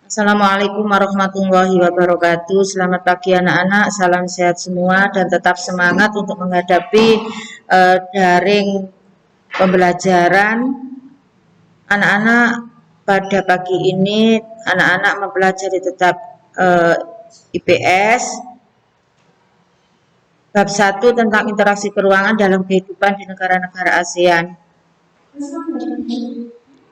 Assalamualaikum warahmatullahi wabarakatuh. Selamat pagi anak-anak, salam sehat semua dan tetap semangat untuk menghadapi daring pembelajaran. Anak-anak, pada pagi ini anak-anak mempelajari tetap IPS bab 1 tentang interaksi keuangan dalam kehidupan di negara-negara ASEAN.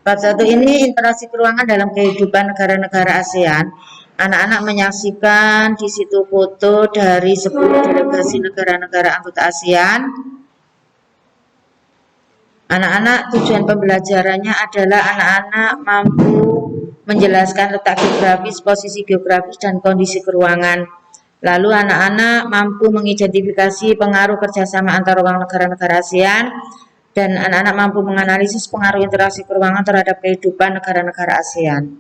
Bab 1 ini interaksi keuangan dalam kehidupan negara-negara ASEAN. Anak-anak menyaksikan di situ foto dari 10 delegasi negara-negara anggota ASEAN. Anak-anak, tujuan pembelajarannya adalah anak-anak mampu menjelaskan letak geografis, posisi geografis, dan kondisi keuangan. Lalu anak-anak mampu mengidentifikasi pengaruh kerjasama antar negara-negara ASEAN, dan anak-anak mampu menganalisis pengaruh interaksi keuangan terhadap kehidupan negara-negara ASEAN.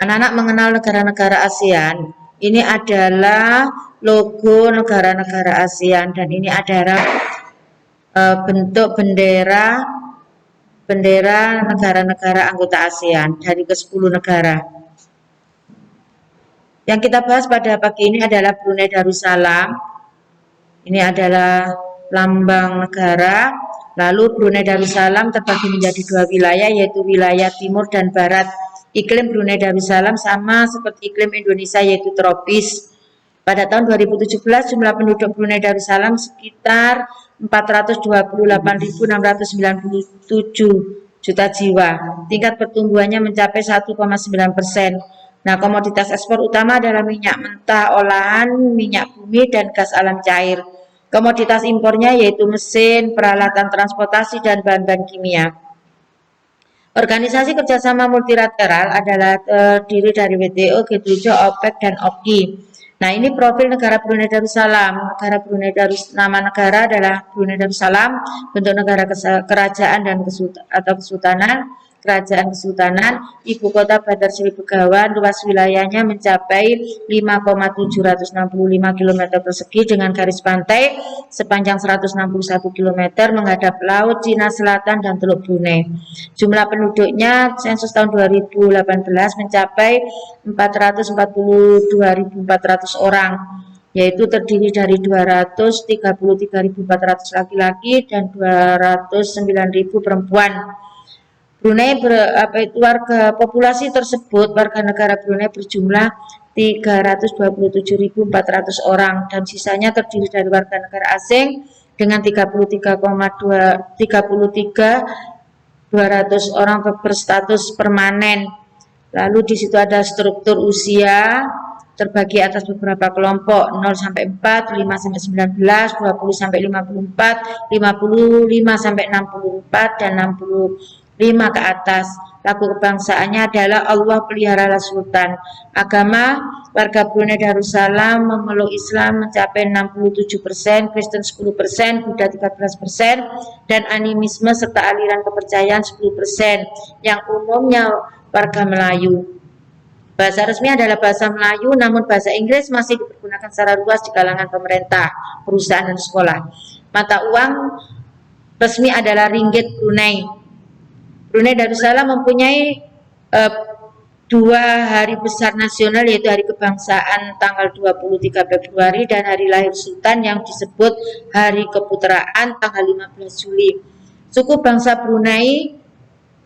Anak-anak mengenal negara-negara ASEAN. Ini adalah logo negara-negara ASEAN dan ini adalah bentuk bendera negara-negara anggota ASEAN dari ke-10 negara. Yang kita bahas pada pagi ini adalah Brunei Darussalam. Ini adalah lambang negara. Lalu Brunei Darussalam terbagi menjadi 2 wilayah, yaitu wilayah timur dan barat. Iklim Brunei Darussalam sama seperti iklim Indonesia, yaitu tropis. Pada tahun 2017 jumlah penduduk Brunei Darussalam sekitar 428.697 juta jiwa. Tingkat pertumbuhannya mencapai 1,9%. Nah, komoditas ekspor utama adalah minyak mentah olahan, minyak bumi, dan gas alam cair. Komoditas impornya yaitu mesin, peralatan transportasi, dan bahan-bahan kimia. Organisasi kerjasama multilateral adalah terdiri dari WTO, G7, OPEC, dan OPDI. Nah, ini profil negara Brunei Darussalam. Nama negara adalah Brunei Darussalam, bentuk negara kerajaan dan kesultanan. Kerajaan Kesultanan, ibu kota Bandar Seri Begawan, luas wilayahnya mencapai 5,765 km persegi dengan garis pantai sepanjang 161 km menghadap Laut Cina Selatan dan Teluk Brunei. Jumlah penduduknya sensus tahun 2018 mencapai 442.400 orang, yaitu terdiri dari 233.400 laki-laki dan 209.000 perempuan. Brunei populasi tersebut warga negara Brunei berjumlah 327.400 orang dan sisanya terdiri dari warga negara asing dengan 33,200 orang berstatus permanen. Lalu di situ ada struktur usia terbagi atas beberapa kelompok 0 sampai 4, 5 sampai 19, 20 sampai 54, 55 sampai 64 dan 65 ke atas. Lagu kebangsaannya adalah Allah peliharalah Sultan. Agama warga Brunei Darussalam memeluk Islam mencapai 67%, Kristen 10%, Buddha 13%, dan animisme serta aliran kepercayaan 10%. Yang umumnya warga Melayu. Bahasa resmi adalah bahasa Melayu, namun bahasa Inggris masih dipergunakan secara luas di kalangan pemerintah, perusahaan, dan sekolah. Mata uang resmi adalah ringgit Brunei. Brunei Darussalam mempunyai 2 hari besar nasional, yaitu Hari Kebangsaan tanggal 23 Februari dan Hari Lahir Sultan yang disebut Hari Keputeraan tanggal 15 Juli. Suku bangsa Brunei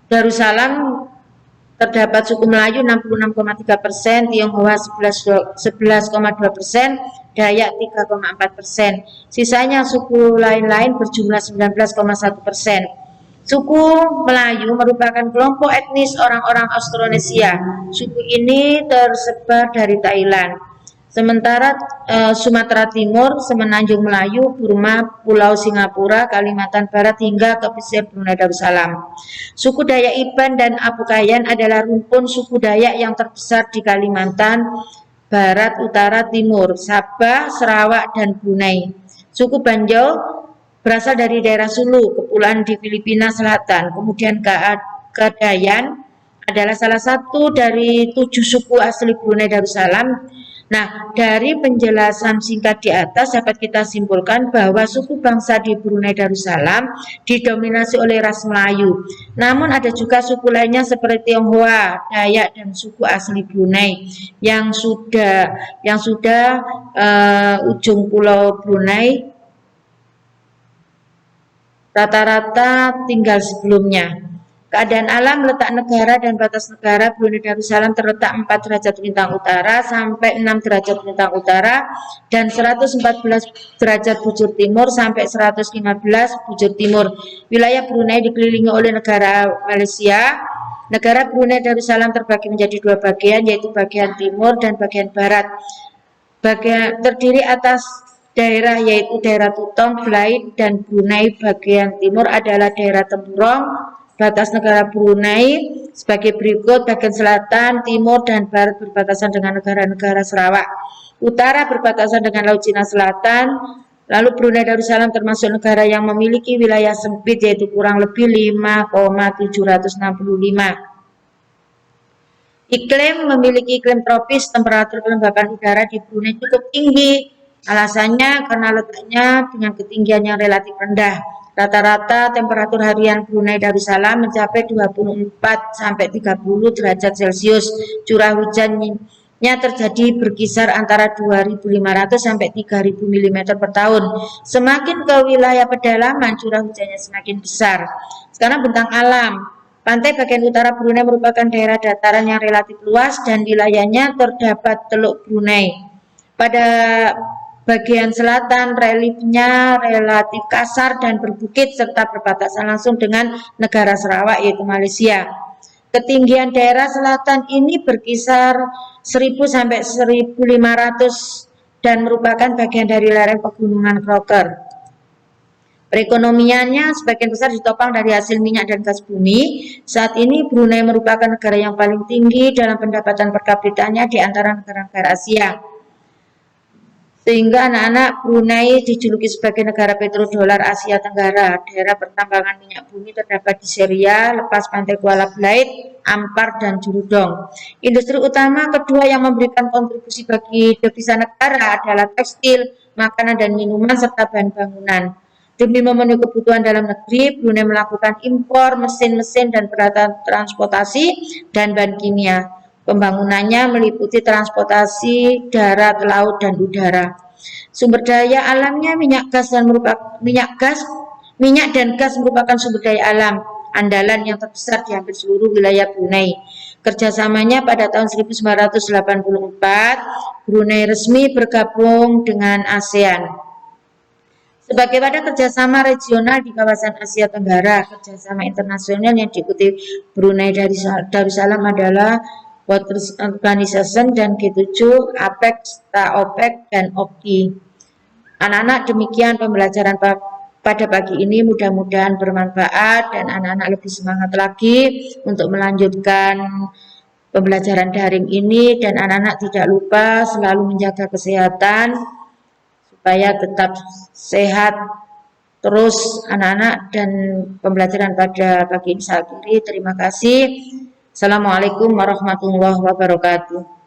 Darussalam terdapat suku Melayu 66,3%, Tionghoa 11,2%, Dayak 3,4%. Sisanya suku lain-lain berjumlah 19,1%. Suku Melayu merupakan kelompok etnis orang-orang Austronesia. Suku ini tersebar dari Thailand. Sementara Sumatera Timur, Semenanjung Melayu, Burma, Pulau Singapura, Kalimantan Barat hingga ke pesisir Brunei Darussalam. Suku Dayak Iban dan Abu Kayan adalah rumpun suku Dayak yang terbesar di Kalimantan Barat, Utara, Timur, Sabah, Sarawak, dan Brunei. Suku Banjau berasal dari daerah Sulu, kepulauan di Filipina Selatan. Kemudian Kedayan adalah salah satu dari 7 suku asli Brunei Darussalam. Nah, dari penjelasan singkat di atas dapat kita simpulkan bahwa suku bangsa di Brunei Darussalam didominasi oleh ras Melayu. Namun ada juga suku lainnya seperti Tionghoa, Dayak dan suku asli Brunei yang sudah ujung pulau Brunei rata-rata tinggal sebelumnya. Keadaan alam, letak negara dan batas negara. Brunei Darussalam terletak 4 derajat lintang utara sampai 6 derajat lintang utara dan 114 derajat bujur timur sampai 115 bujur timur. Wilayah Brunei dikelilingi oleh negara Malaysia. Negara Brunei Darussalam terbagi menjadi 2 bagian, yaitu bagian timur dan bagian barat. Bagian terdiri atas daerah yaitu daerah Tutong, Belait, dan Brunei. Bagian timur adalah daerah Tempurong. Batas negara Brunei sebagai berikut: bagian selatan, timur, dan barat berbatasan dengan negara-negara Sarawak. Utara berbatasan dengan Laut Cina Selatan. Lalu Brunei Darussalam termasuk negara yang memiliki wilayah sempit, yaitu kurang lebih 5,765. Iklim memiliki iklim tropis. Temperatur kelembapan udara di Brunei cukup tinggi. Alasannya karena letaknya dengan ketinggian yang relatif rendah. Rata-rata temperatur harian Brunei Darussalam mencapai 24 sampai 30 derajat Celcius. Curah hujannya terjadi berkisar antara 2.500 sampai 3.000 mm per tahun. Semakin ke wilayah pedalaman, curah hujannya semakin besar. Sekarang bentang alam. Pantai bagian utara Brunei merupakan daerah dataran yang relatif luas dan wilayahnya terdapat Teluk Brunei. Pada bagian selatan reliefnya relatif kasar dan berbukit serta berbatasan langsung dengan negara Sarawak yaitu Malaysia. Ketinggian daerah selatan ini berkisar 1000 sampai 1500 dan merupakan bagian dari lereng pegunungan Crocker. Perekonomiannya sebagian besar ditopang dari hasil minyak dan gas bumi. Saat ini Brunei merupakan negara yang paling tinggi dalam pendapatan per kapitanya di antara negara-negara Asia. Sehingga anak-anak Brunei dijuluki sebagai negara petrodolar Asia Tenggara. Daerah pertambangan minyak bumi terdapat di Seria, lepas pantai Kuala Belait, Ampar, dan Jurudong. Industri utama kedua yang memberikan kontribusi bagi devisa negara adalah tekstil, makanan dan minuman, serta bahan bangunan. Demi memenuhi kebutuhan dalam negeri, Brunei melakukan impor mesin-mesin dan peralatan transportasi dan bahan kimia. Pembangunannya meliputi transportasi darat, laut, dan udara. Sumber daya alamnya minyak dan gas merupakan sumber daya alam andalan yang terbesar di hampir seluruh wilayah Brunei. Kerjasamanya pada tahun 1984, Brunei resmi bergabung dengan ASEAN. Sebagai wadah kerjasama regional di kawasan Asia Tenggara, kerjasama internasional yang diikuti Brunei Darussalam adalah Water Organization dan G7, APEC, OPEC, dan OPEC. Anak-anak, demikian pembelajaran pada pagi ini, mudah-mudahan bermanfaat dan anak-anak lebih semangat lagi untuk melanjutkan pembelajaran daring ini, dan anak-anak tidak lupa selalu menjaga kesehatan supaya tetap sehat terus anak-anak. Dan pembelajaran pada pagi ini saya akhiri. Terima kasih. Assalamualaikum warahmatullahi wabarakatuh.